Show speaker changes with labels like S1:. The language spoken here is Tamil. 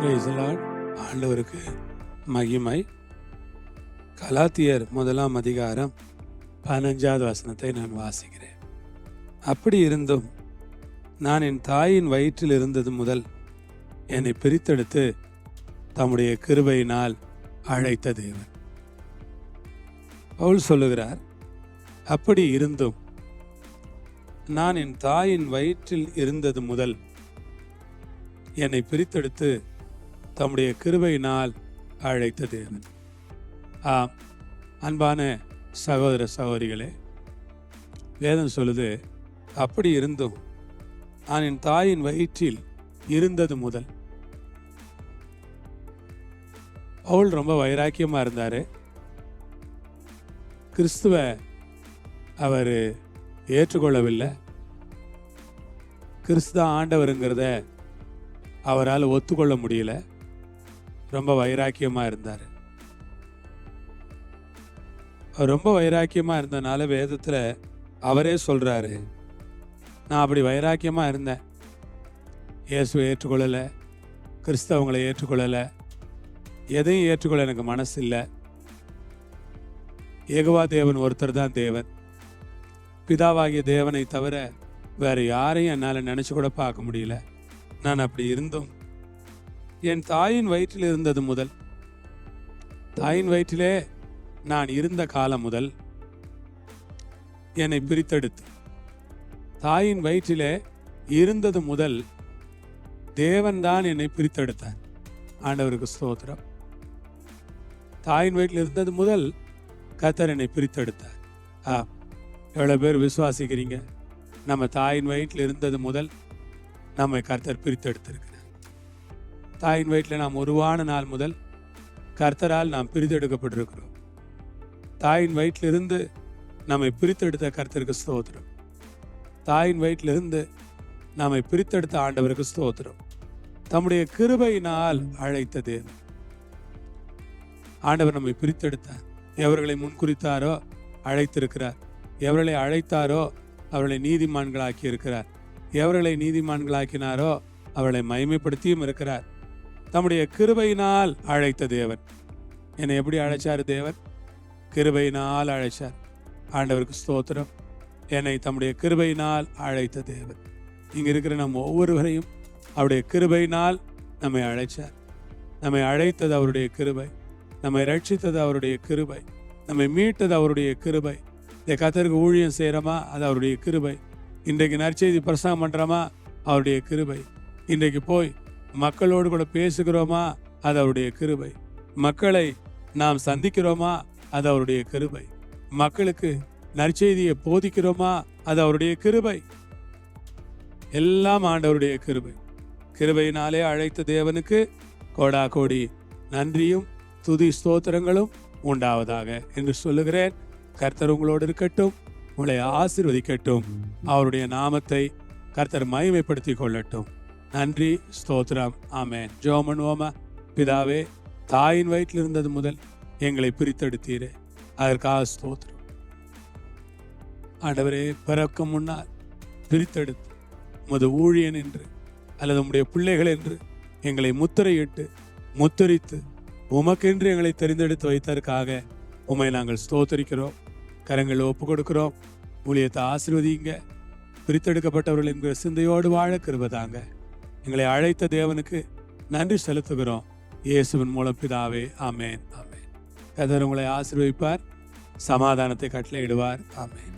S1: Praise the Lord. ஆண்டவருக்கு மகிமை. கலாத்தியர் 1ஆம் அதிகாரம் 15வது வசனத்தை நான் வாசிக்கிறேன். அப்படி இருந்தும் நான் என் தாயின் வயிற்றில் இருந்தது முதல் என்னை பிரித்தெடுத்து தம்முடைய கிருபையினால் அழைத்த தேவன். பவுல் சொல்லுகிறார், அப்படி இருந்தும் நான் என் தாயின் வயிற்றில் இருந்தது முதல் என்னை பிரித்தெடுத்து தம்முடைய கிருபையினால் அழைத்த தேவன். ஆம், அன்பான சகோதர சகோதரிகளே, வேதம் சொல்லுது, அப்படி இருந்தும் நான் என் தாயின் வயிற்றில் இருந்தது முதல். பவுல் ரொம்ப வைராக்கியமா இருந்தாரு. கிறிஸ்துவ அவர் ஏற்றுக்கொள்ளவில்லை. கிறிஸ்து ஆண்டவருங்கிறத அவரால் ஒத்துக்கொள்ள முடியல. ரொம்ப வைராக்கியமா இருந்தார். அவர் ரொம்ப வைராக்கியமா இருந்தனால வேதத்துல அவரே சொல்றாரு, நான் அப்படி வைராக்கியமா இருந்தேன், இயேசுவை ஏற்றுக்கொள்ளலை, கிறிஸ்தவங்களை ஏற்றுக்கொள்ளலை, எதையும் ஏற்றுக்கொள்ள எனக்கு மனசு இல்லை. ஏகவா தேவன் ஒருத்தர் தான் தேவன். பிதாவாகிய தேவனை தவிர வேற யாரையும் என்னால் நினைச்சு கூட பார்க்க முடியல. நான் அப்படி இருந்தும் என் தாயின் வயிற்றில் இருந்தது முதல், தாயின் வயிற்றிலே நான் இருந்த காலம் முதல் என்னை பிரித்தெடுத்து, தாயின் வயிற்றிலே இருந்தது முதல் தேவன் தான் என்னை பிரித்தெடுத்தார். ஆண்டவருக்கு ஸ்தோத்திரம். தாயின் வயிற்றில் இருந்தது முதல் கர்த்தர் என்னை பிரித்தெடுத்தார். எவ்வளோ பேர் விசுவாசிக்கிறீங்க? நம்ம தாயின் வயிற்றில் இருந்தது முதல் நம்மை கர்த்தர் பிரித்தெடுத்திருக்கிறார். தாயின் வயிற்றில் நாம் உருவான நாள் முதல் கர்த்தரால் நாம் பிரித்தெடுக்கப்பட்டிருக்கிறோம். தாயின் வயிற்றிலிருந்து நம்மை பிரித்தெடுத்த கர்த்தருக்கு ஸ்தோத்திரம். தாயின் வயிற்றிலிருந்து நம்மை பிரித்தெடுத்த ஆண்டவருக்கு ஸ்தோத்திரம். தம்முடைய கிருபையினால் அழைத்த தேவன். ஆண்டவர் நம்மை பிரித்தெடுத்தார். எவர்களை முன்குறித்தாரோ அழைத்திருக்கிறார். எவர்களை அழைத்தாரோ அவர்களை நீதிமான்களாக்கி இருக்கிறார். எவர்களை நீதிமான்களாக்கினாரோ அவர்களை மகிமைப்படுத்தியும் இருக்கிறார். தம்முடைய கிருபையினால் அழைத்த தேவன். என்னை எப்படி அழைச்சார் தேவன்? கிருபையினால் அழைச்சார். ஆண்டவருக்கு ஸ்தோத்திரம். என்னை தம்முடைய கிருபையினால் அழைத்த தேவன். இங்க இருக்கிற நம்ம ஒவ்வொருவரையும் அவருடைய கிருபையினால் நம்மை அழைச்சார். நம்மை அழைத்தது அவருடைய கிருபை. நம்மை ரட்சித்தது அவருடைய கிருபை. நம்மை மீட்டது அவருடைய கிருபை. இந்த கர்த்தருக்கு ஊழியம் செய்கிறோமா, அது அவருடைய கிருபை. இன்றைக்கு நற்செய்தி பிரசங்கம் பண்ணுறோமா, அவருடைய கிருபை. இன்றைக்கு போய் மக்களோடு கூட பேசுகிறோமா, அது அவருடைய கிருபை. மக்களை நாம் சந்திக்கிறோமா, அது அவருடைய கிருபை. மக்களுக்கு நற்செய்தியை போதிக்கிறோமா, அது அவருடைய கிருபை. எல்லாம் ஆண்டவருடைய கிருபை. கிருபையினாலே அழைத்த தேவனுக்கு கோடா கோடி நன்றியும் துதி ஸ்தோத்திரங்களும் உண்டாவதாக என்று சொல்லுகிறேன். கர்த்தர் உங்களோடு இருக்கட்டும், உங்களை ஆசீர்வதிக்கட்டும். அவருடைய நாமத்தை கர்த்தர் மகிமைப்படுத்திக் கொள்ளட்டும். நன்றி, ஸ்தோத்திரம். ஆமென். ஜெபம் பண்ணுவோமா? பிதாவே, தாயின் வயிற்றில் இருந்தது முதல் எங்களை பிரித்தெடுத்தீரே, அதற்காக ஸ்தோத்திரம். ஆண்டவரே, பிறக்க முன்னால் பிரித்தெடுத்து உமது ஊழியன் என்று அல்லது உம்முடைய பிள்ளைகள் என்று எங்களை முத்திரையிட்டு முத்தரித்து உமக்கென்று எங்களை தெரிந்தெடுத்து வைத்ததற்காக உம்மை நாங்கள் ஸ்தோத்தரிக்கிறோம். கரங்களை ஒப்பு கொடுக்கிறோம். ஊழியத்தை ஆசீர்வதிங்க. பிரித்தெடுக்கப்பட்டவர்கள் என்கிற சிந்தையோடு வாழ கிருபை தாங்க. எங்களை அழைத்த தேவனுக்கு நன்றி செலுத்துகிறோம். இயேசுவின் மூலம் பிதாவே, ஆமென். ஆமென். கர்த்தர் உங்களை ஆசீர்வதிப்பார், சமாதானத்தை கட்டளையிடுவார். ஆமென்.